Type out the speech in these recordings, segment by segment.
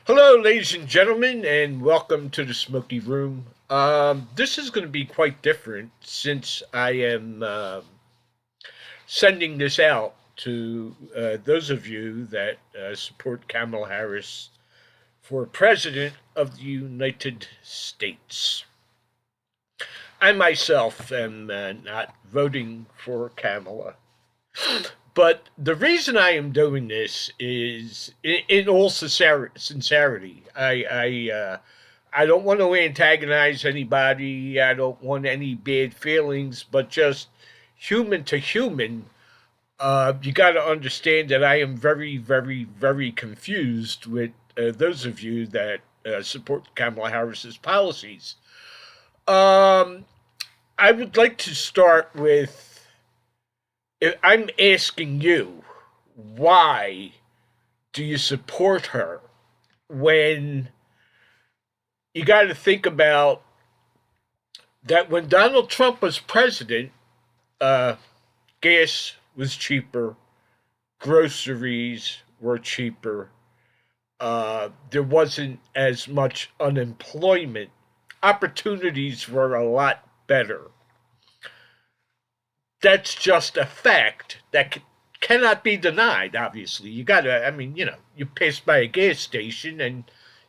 Hello, ladies and gentlemen, and welcome to the Smoky Room. This is going to be quite different since I am sending this out to those of you that support Kamala Harris for President of the United States. I myself am not voting for Kamala. But the reason I am doing this is, in all sincerity, I don't want to antagonize anybody. I don't want any bad feelings, but just human to human, you got to understand that I am very, very, very confused with those of you that support Kamala Harris's policies. Um, I would like to start with I'm asking you, why do you support her when you got to think about that when Donald Trump was president, uh, gas was cheaper, groceries were cheaper, there wasn't as much unemployment, opportunities were a lot better. That's just a fact that cannot be denied. Obviously, you gotta. I mean, you pass by a gas station and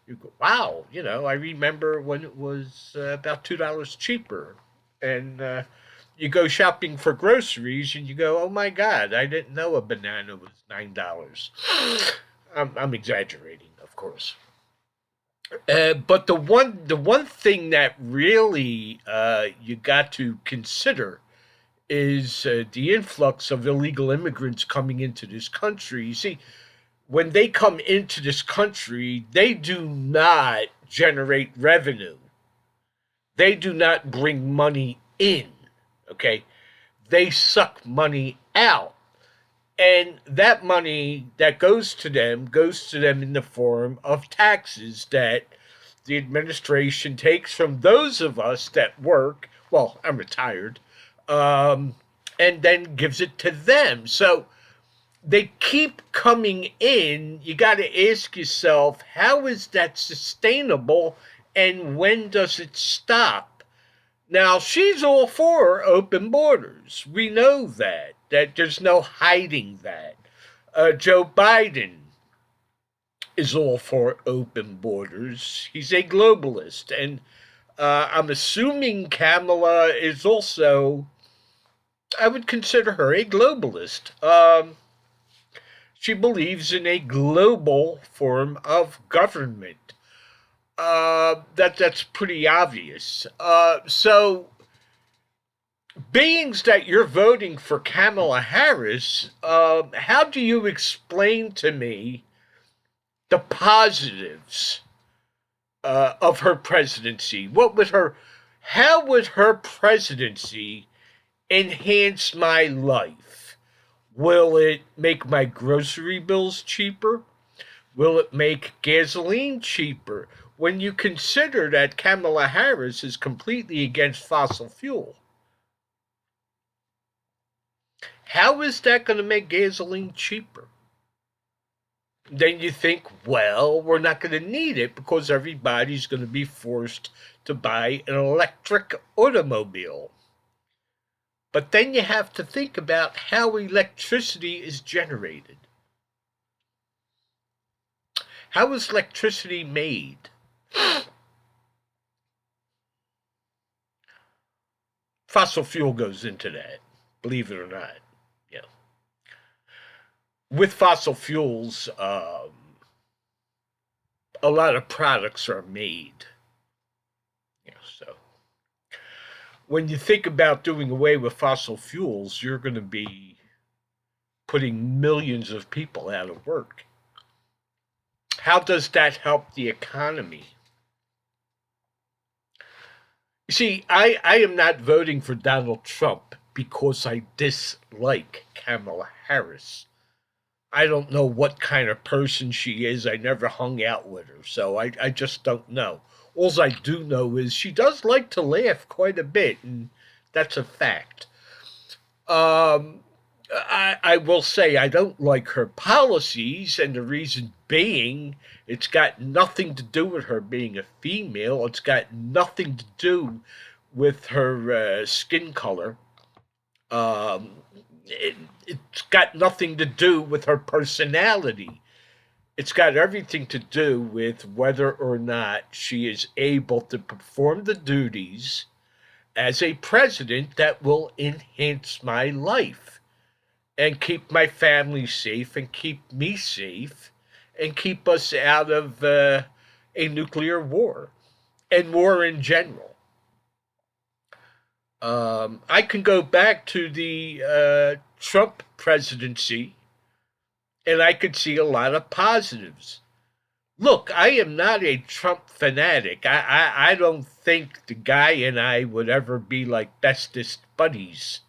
you go, "Wow!" I remember when it was about $2 cheaper, and you go shopping for groceries and you go, "Oh my God! I didn't know a banana was $9." I'm exaggerating, of course. But the one thing that really you got to consider is the influx of illegal immigrants coming into this country. You see, when they come into this country, they do not generate revenue. They do not bring money in. Okay, they suck money out, and that money that goes to them in the form of taxes that the administration takes from those of us that work. Well, I'm retired, um, and then gives it to them. So they keep coming in. You got to ask yourself, how is that sustainable, and when does it stop? Now, she's all for open borders. We know that there's no hiding that. Joe Biden is all for open borders. He's a globalist. And I'm assuming Kamala is also, I would consider her a globalist. She believes in a global form of government. That's pretty obvious. So, beings that you're voting for Kamala Harris, how do you explain to me the positives of her presidency? How would her presidency enhance my life? Will it make my grocery bills cheaper? Will it make gasoline cheaper? When you consider that Kamala Harris is completely against fossil fuel, how is that going to make gasoline cheaper? Then you think, well, we're not going to need it because everybody's going to be forced to buy an electric automobile. But then you have to think about how electricity is generated. How is electricity made? Fossil fuel goes into that, believe it or not. You know, with fossil fuels, a lot of products are made. So when you think about doing away with fossil fuels, you're going to be putting millions of people out of work. How does that help the economy? You see, I am not voting for Donald Trump because I dislike Kamala Harris. I don't know what kind of person she is. I never hung out with her, so I just don't know. All I do know is she does like to laugh quite a bit, and that's a fact. Um, I will say I don't like her policies, and the reason being, it's got nothing to do with her being a female. It's got nothing to do with her skin color. Um, it's got nothing to do with her personality. It's got everything to do with whether or not she is able to perform the duties as a president that will enhance my life and keep my family safe and keep me safe and keep us out of a nuclear war and war in general. I can go back to the Trump presidency and I could see a lot of positives. Look, I am not a Trump fanatic. I don't think the guy and I would ever be like bestest buddies.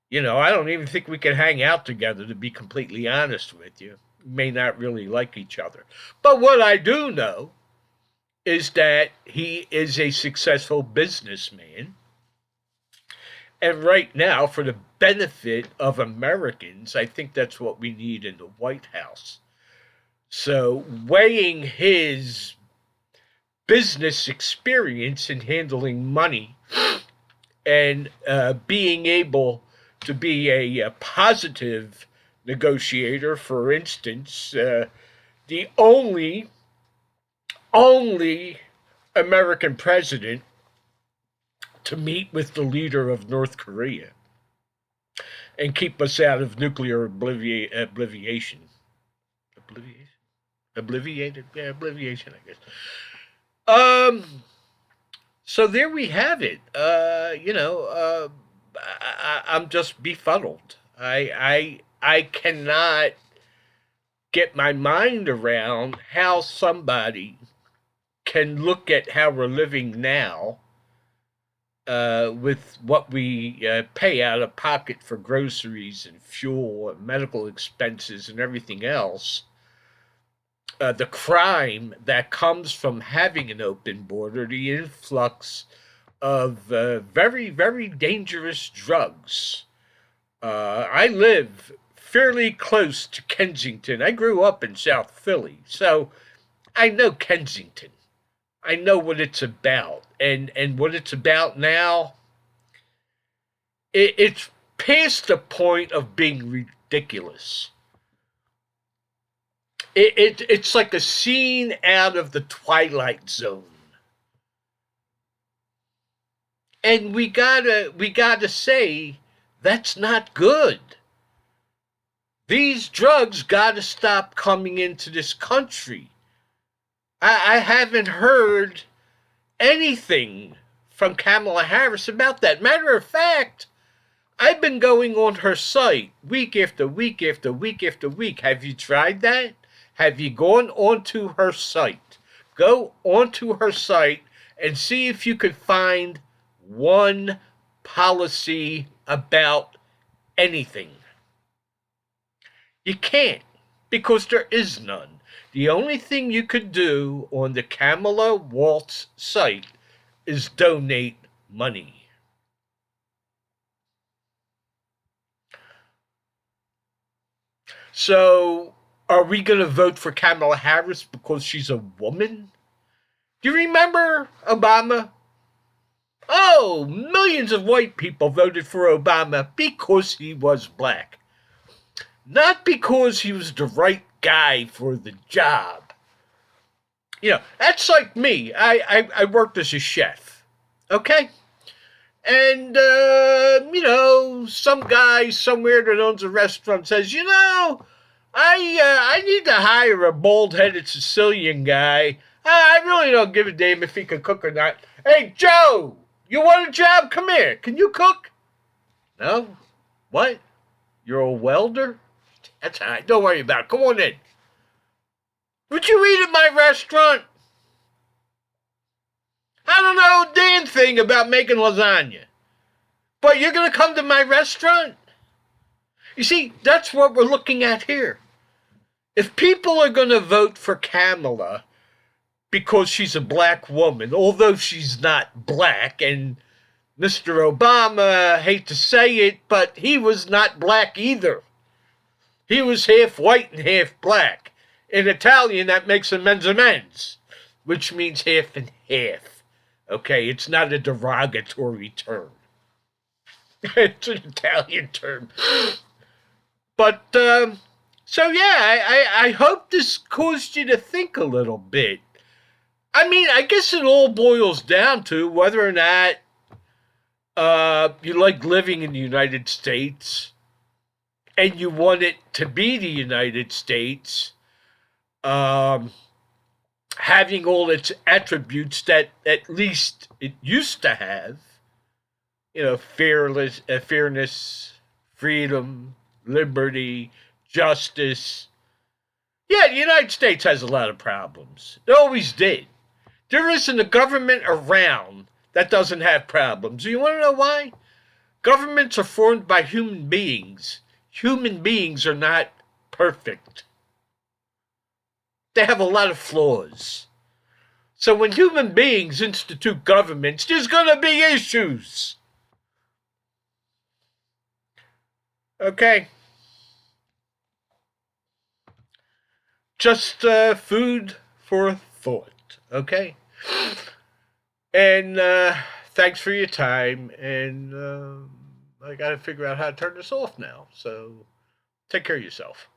You know, I don't even think we could hang out together, to be completely honest with you. We may not really like each other. But what I do know is that he is a successful businessman. And right now, for the benefit of Americans, I think that's what we need in the White House. So, weighing his business experience in handling money and being able to be a positive negotiator, for instance, the only American president to meet with the leader of North Korea and keep us out of nuclear obliviation. Obliviation? Obliviated? Yeah, obliviation, I guess. So there we have it. I'm just befuddled. I cannot get my mind around how somebody can look at how we're living now with what we pay out of pocket for groceries and fuel and medical expenses and everything else, the crime that comes from having an open border, the influx of very, very dangerous drugs. I live fairly close to Kensington. I grew up in South Philly, so I know Kensington. I know what it's about, and what it's about now. It's past the point of being ridiculous. It's like a scene out of the Twilight Zone, and we gotta say that's not good. These drugs gotta stop coming into this country. I haven't heard anything from Kamala Harris about that. Matter of fact, I've been going on her site week after week after week after week. Have you tried that? Have you gone onto her site? Go onto her site and see if you could find one policy about anything. You can't, because there is none. The only thing you could do on the Kamala Waltz site is donate money. So, are we going to vote for Kamala Harris because she's a woman? Do you remember Obama? Oh, millions of white people voted for Obama because he was black. Not because he was the right guy for the job. You know, that's like me. I worked as a chef, okay? And, some guy somewhere that owns a restaurant says, I need to hire a bald-headed Sicilian guy. I really don't give a damn if he can cook or not. Hey, Joe, you want a job? Come here. Can you cook? No? What? You're a welder? That's all right. Don't worry about it. Come on in. Would you eat at my restaurant? I don't know a damn thing about making lasagna. But you're going to come to my restaurant? You see, that's what we're looking at here. If people are going to vote for Kamala because she's a black woman, although she's not black, and Mr. Obama, hate to say it, but he was not black either. He was half white and half black. In Italian, that makes amends, which means half and half. Okay, it's not a derogatory term. It's an Italian term. But, so yeah, I hope this caused you to think a little bit. I mean, I guess it all boils down to whether or not you like living in the United States and you want it to be the United States, having all its attributes that at least it used to have, fairness, freedom, liberty, justice. Yeah, the United States has a lot of problems. It always did. There isn't a government around that doesn't have problems. You want to know why? Governments are formed by human beings. Human beings are not perfect. They have a lot of flaws. So when human beings institute governments, there's going to be issues. Okay. Just food for thought. Okay. And thanks for your time. And I got to figure out how to turn this off now. So take care of yourself.